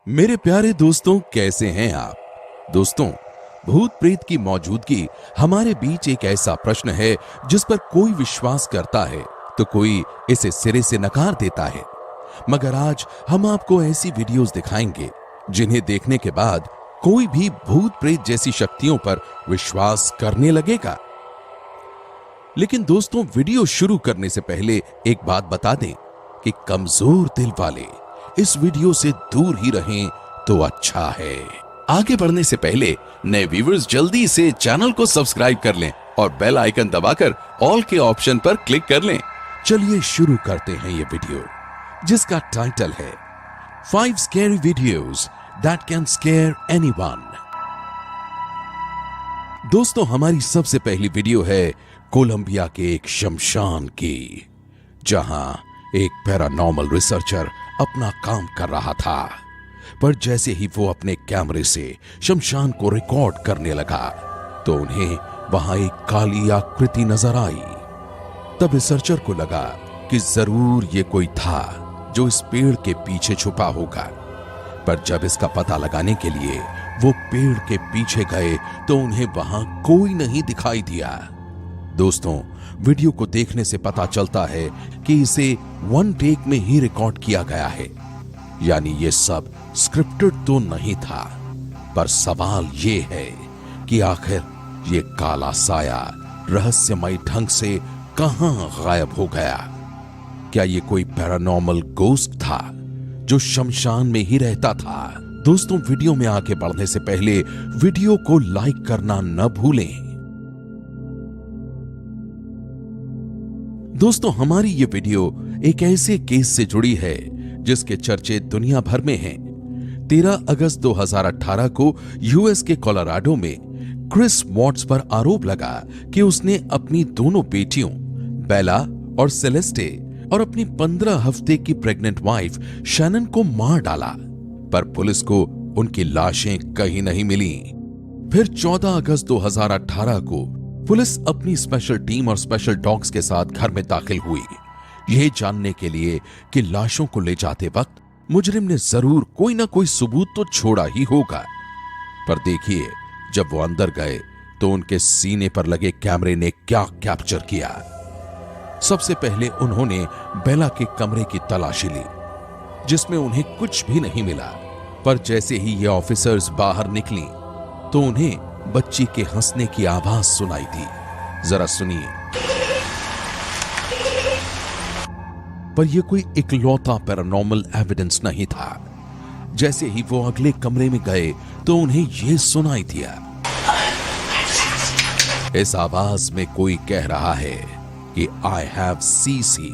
मेरे प्यारे दोस्तों, कैसे हैं आप? दोस्तों, भूत प्रेत की मौजूदगी हमारे बीच एक ऐसा प्रश्न है जिस पर कोई विश्वास करता है तो कोई इसे सिरे से नकार देता है। मगर आज हम आपको ऐसी वीडियोस दिखाएंगे जिन्हें देखने के बाद कोई भी भूत प्रेत जैसी शक्तियों पर विश्वास करने लगेगा। लेकिन दोस्तों, वीडियो शुरू करने से पहले एक बात बता दें कि कमजोर दिल वाले इस वीडियो से दूर ही रहें तो अच्छा है। आगे बढ़ने से पहले नए व्यूअर्स जल्दी से चैनल को सब्सक्राइब कर लें और बेल आइकन दबाकर ऑल के ऑप्शन पर क्लिक कर लें। चलिए शुरू करते हैं ये वीडियो जिसका टाइटल है 5 scary videos that can square anyone. दोस्तों, हमारी सबसे पहली वीडियो है कोलंबिया के एक शमशान की, जहां एक पैरानॉर्मल रिसर्चर अपना काम कर रहा था। पर जैसे ही वो अपने कैमरे से शमशान को रिकॉर्ड करने लगा तो उन्हें वहां एक काली आकृति नजर आई। तब रिसर्चर को लगा कि जरूर ये कोई था जो इस पेड़ के पीछे छुपा होगा। पर जब इसका पता लगाने के लिए वो पेड़ के पीछे गए तो उन्हें वहां कोई नहीं दिखाई दिया। दोस्तों, वीडियो को देखने से पता चलता है कि इसे 1 टेक में ही रिकॉर्ड किया गया है, यानी ये सब स्क्रिप्टेड तो नहीं था। पर सवाल ये है कि आखिर ये काला साया रहस्यमय ढंग से कहां गायब हो गया? क्या ये कोई पैरानॉर्मल गोस्ट था जो शमशान में ही रहता था? दोस्तों, वीडियो में आगे बढ़ने से पहले वीडियो को लाइक करना न भूलें। दोस्तों, हमारी ये वीडियो एक ऐसे केस से जुड़ी है जिसके चर्चे दुनिया भर में हैं। 13 अगस्त 2018 को यूएस के कोलोराडो में क्रिस वॉट्स पर आरोप लगा कि उसने अपनी दोनों बेटियों बेला और सेलेस्टे और अपनी 15 हफ्ते की प्रेग्नेंट वाइफ शैनन को मार डाला। पर पुलिस को उनकी लाशें कहीं नहीं मिली। फिर 14 अगस्त 2018 को पुलिस अपनी स्पेशल टीम और स्पेशल डॉग्स के साथ घर में दाखिल हुई, यह जानने के लिए कि लाशों को ले जाते वक्त मुजरिम ने जरूर कोई ना कोई सबूत तो छोड़ा ही होगा। पर देखिए, जब वो अंदर गए तो उनके सीने पर लगे कैमरे ने क्या कैप्चर किया। सबसे पहले उन्होंने बेला के कमरे की तलाशी ली, जिसमें उन्हें कुछ भी नहीं मिला। पर जैसे ही ये ऑफिसर्स बाहर निकली तो उन्हें बच्ची के हंसने की आवाज सुनाई दी। जरा सुनिए। पर यह कोई इकलौता पैरानॉर्मल एविडेंस नहीं था। जैसे ही वो अगले कमरे में गए तो उन्हें यह सुनाई दिया। इस आवाज में कोई कह रहा है कि आई हैव सीसी।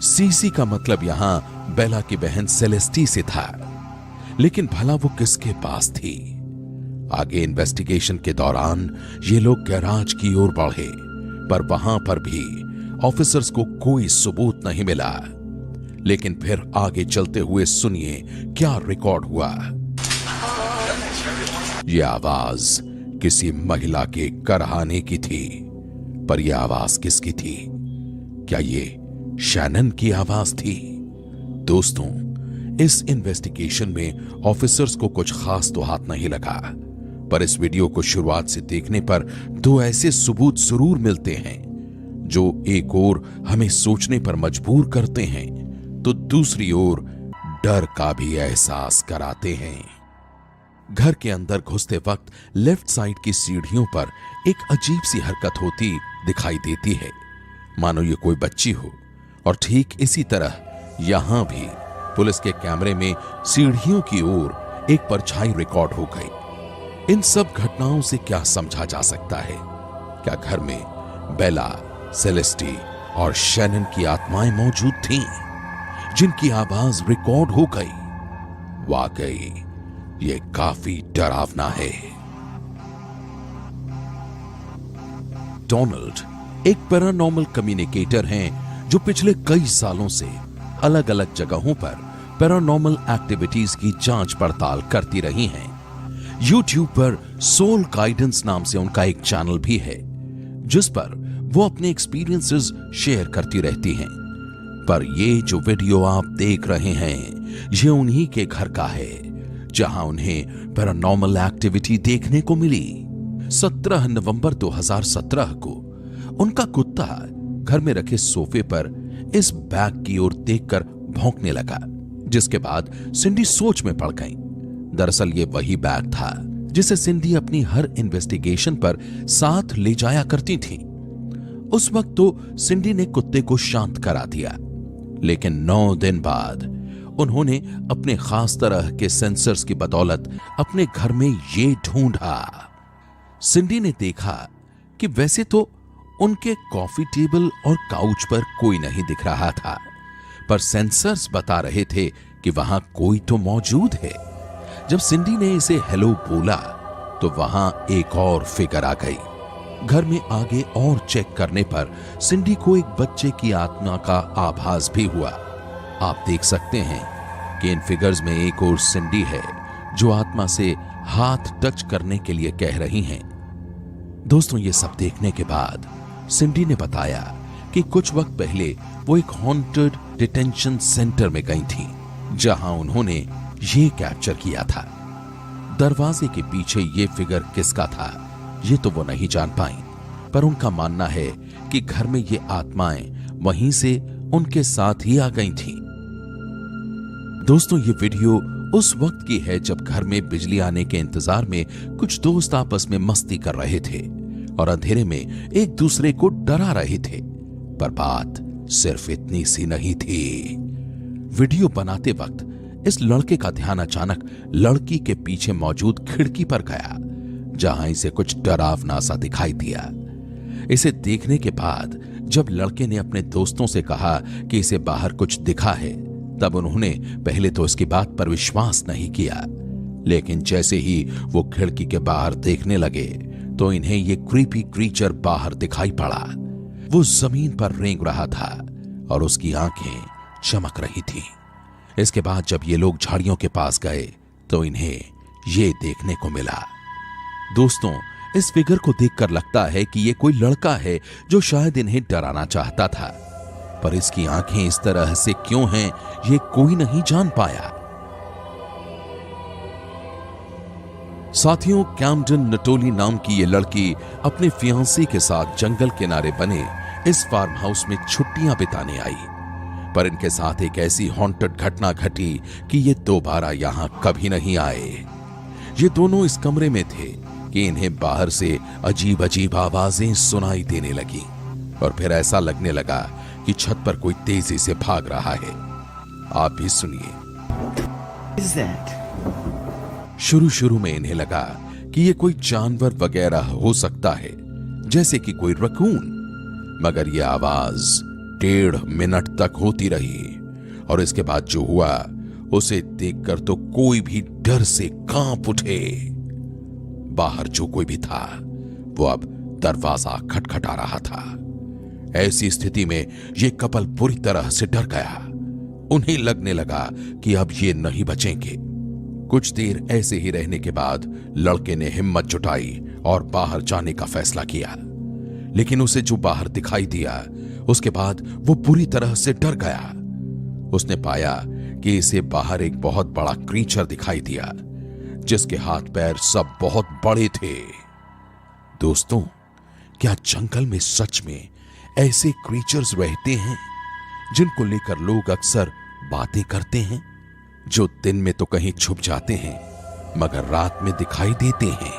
सीसी का मतलब यहां बेला की बहन सेलेस्टी से था। लेकिन भला वो किसके पास थी? आगे इन्वेस्टिगेशन के दौरान ये लोग गैराज की ओर बढ़े, पर वहां पर भी ऑफिसर्स को कोई सबूत नहीं मिला। लेकिन फिर आगे चलते हुए सुनिए क्या रिकॉर्ड हुआ। यह आवाज किसी महिला के करहाने की थी। पर यह आवाज किसकी थी? क्या ये शैनन की आवाज थी? दोस्तों, इस इन्वेस्टिगेशन में ऑफिसर्स को कुछ खास तो हाथ नहीं लगा। पर इस वीडियो को शुरुआत से देखने पर 2 ऐसे सबूत जरूर मिलते हैं जो एक ओर हमें सोचने पर मजबूर करते हैं तो दूसरी ओर डर का भी एहसास कराते हैं। घर के अंदर घुसते वक्त लेफ्ट साइड की सीढ़ियों पर एक अजीब सी हरकत होती दिखाई देती है, मानो ये कोई बच्ची हो। और ठीक इसी तरह यहां भी पुलिस के कैमरे में सीढ़ियों की ओर एक परछाई रिकॉर्ड हो गई। इन सब घटनाओं से क्या समझा जा सकता है? क्या घर में बेला, सेलेस्टी और शैनन की आत्माएं मौजूद थीं, जिनकी आवाज रिकॉर्ड हो गई? वाकई ये काफी डरावना है। डोनाल्ड एक पैरानॉर्मल कम्युनिकेटर हैं जो पिछले कई सालों से अलग अलग जगहों पर पैरानॉर्मल एक्टिविटीज की जांच पड़ताल करती रही हैं। YouTube पर सोल गाइडेंस नाम से उनका एक चैनल भी है, जिस पर वो अपने एक्सपीरियंसेस शेयर करती रहती हैं। पर ये जो वीडियो आप देख रहे हैं ये उन्हीं के घर का है जहां उन्हें पैरानॉर्मल एक्टिविटी देखने को मिली। 17 नवंबर 2017 को उनका कुत्ता घर में रखे सोफे पर इस बैग की ओर देखकर भौंकने लगा, जिसके बाद सिंडी सोच में पड़ गई। दरअसल ये वही बैग था जिसे सिंडी अपनी हर इन्वेस्टिगेशन पर साथ ले जाया करती थी। उस वक्त तो सिंडी ने कुत्ते को शांत करा दिया, लेकिन 9 दिन बाद उन्होंने अपने खास तरह के सेंसर्स की बदौलत अपने घर में ये ढूंढा। सिंडी ने देखा कि वैसे तो उनके कॉफी टेबल और काउच पर कोई नहीं दिख रहा था, पर सेंसर्स बता रहे थे कि वहां कोई तो मौजूद है। जब सिंडी ने इसे हेलो बोला तो वहां एक और फिगर आ गई। घर में आगे और चेक करने पर सिंडी को एक बच्चे की आत्मा का आभास भी हुआ। आप देख सकते हैं कि इन फिगर्स में एक और सिंडी है जो आत्मा से हाथ टच करने के लिए कह रही हैं। दोस्तों, ये सब देखने के बाद सिंडी ने बताया कि कुछ वक्त पहले वो एक हॉन्टेड डिटेंशन सेंटर में गई थी, जहां उन्होंने ये कैप्चर किया था। दरवाजे के पीछे ये फिगर किसका था ये तो वो नहीं जान पाई, पर उनका मानना है कि घर में ये आत्माएं वहीं से उनके साथ ही आ गई थीं। दोस्तों, ये वीडियो उस वक्त की है जब घर में बिजली आने के इंतजार में कुछ दोस्त आपस में मस्ती कर रहे थे और अंधेरे में एक दूसरे को डरा रहे थे। पर बात सिर्फ इतनी सी नहीं थी। वीडियो बनाते वक्त इस लड़के का ध्यान अचानक लड़की के पीछे मौजूद खिड़की पर गया, जहां इसे कुछ डरावना सा दिखाई दिया। इसे देखने के बाद जब लड़के ने अपने दोस्तों से कहा कि इसे बाहर कुछ दिखा है, तब उन्होंने पहले तो इसकी बात पर विश्वास नहीं किया, लेकिन जैसे ही वो खिड़की के बाहर देखने लगे तो इन्हें ये क्रीपी क्रीचर बाहर दिखाई पड़ा। वो जमीन पर रेंग रहा था और उसकी आंखें चमक रही थीं। इसके बाद जब ये लोग झाड़ियों के पास गए तो इन्हें ये देखने को मिला। दोस्तों, इस फिगर को देखकर लगता है कि ये कोई लड़का है जो शायद इन्हें डराना चाहता था, पर इसकी आंखें इस तरह से क्यों हैं ये कोई नहीं जान पाया। साथियों, कैम्पटन नटोली नाम की ये लड़की अपने फियांसे के साथ जंगल किनारे बने इस फार्म हाउस में छुट्टियां बिताने आई, पर इनके साथ एक ऐसी हॉन्टेड घटना घटी कि ये दोबारा यहां कभी नहीं आए। ये दोनों इस कमरे में थे कि इन्हें बाहर से अजीब अजीब आवाजें सुनाई देने लगी और फिर ऐसा लगने लगा कि छत पर कोई तेजी से भाग रहा है। आप भी सुनिए। शुरू में इन्हें लगा कि ये कोई जानवर वगैरह हो सकता है, जैसे कि कोई रकून, मगर यह आवाज 1.5 मिनट तक होती रही और इसके बाद जो हुआ उसे देखकर तो कोई भी डर से कांप उठे। बाहर जो कोई भी था वो अब दरवाजा खटखटा रहा था। ऐसी स्थिति में ये कपल बुरी तरह से डर गया। उन्हें लगने लगा कि अब ये नहीं बचेंगे। कुछ देर ऐसे ही रहने के बाद लड़के ने हिम्मत जुटाई और बाहर जाने का फैसला किया, लेकिन उसे जो बाहर दिखाई दिया उसके बाद वो पूरी तरह से डर गया। उसने पाया कि इसे बाहर एक बहुत बड़ा क्रीचर दिखाई दिया, जिसके हाथ पैर सब बहुत बड़े थे। दोस्तों, क्या जंगल में सच में ऐसे क्रीचर्स रहते हैं जिनको लेकर लोग अक्सर बातें करते हैं, जो दिन में तो कहीं छुप जाते हैं मगर रात में दिखाई देते हैं?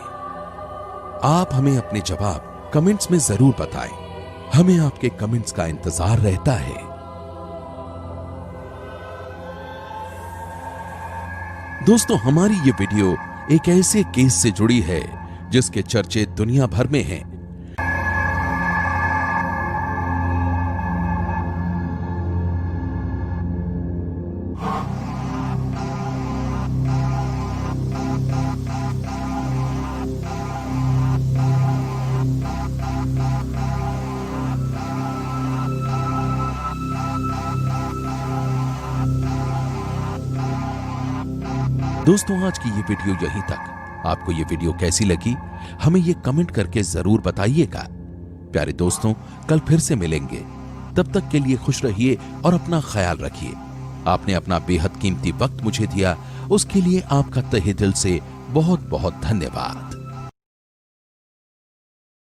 आप हमें अपने जवाब कमेंट्स में जरूर बताएं। हमें आपके कमेंट्स का इंतजार रहता है। दोस्तों, हमारी ये वीडियो एक ऐसे केस से जुड़ी है जिसके चर्चे दुनिया भर में हैं। दोस्तों, आज की ये वीडियो यहीं तक। आपको ये वीडियो कैसी लगी हमें ये कमेंट करके जरूर बताइएगा। प्यारे दोस्तों, कल फिर से मिलेंगे। तब तक के लिए खुश रहिए और अपना ख्याल रखिए। आपने अपना बेहद कीमती वक्त मुझे दिया उसके लिए आपका तहे दिल से बहुत बहुत धन्यवाद।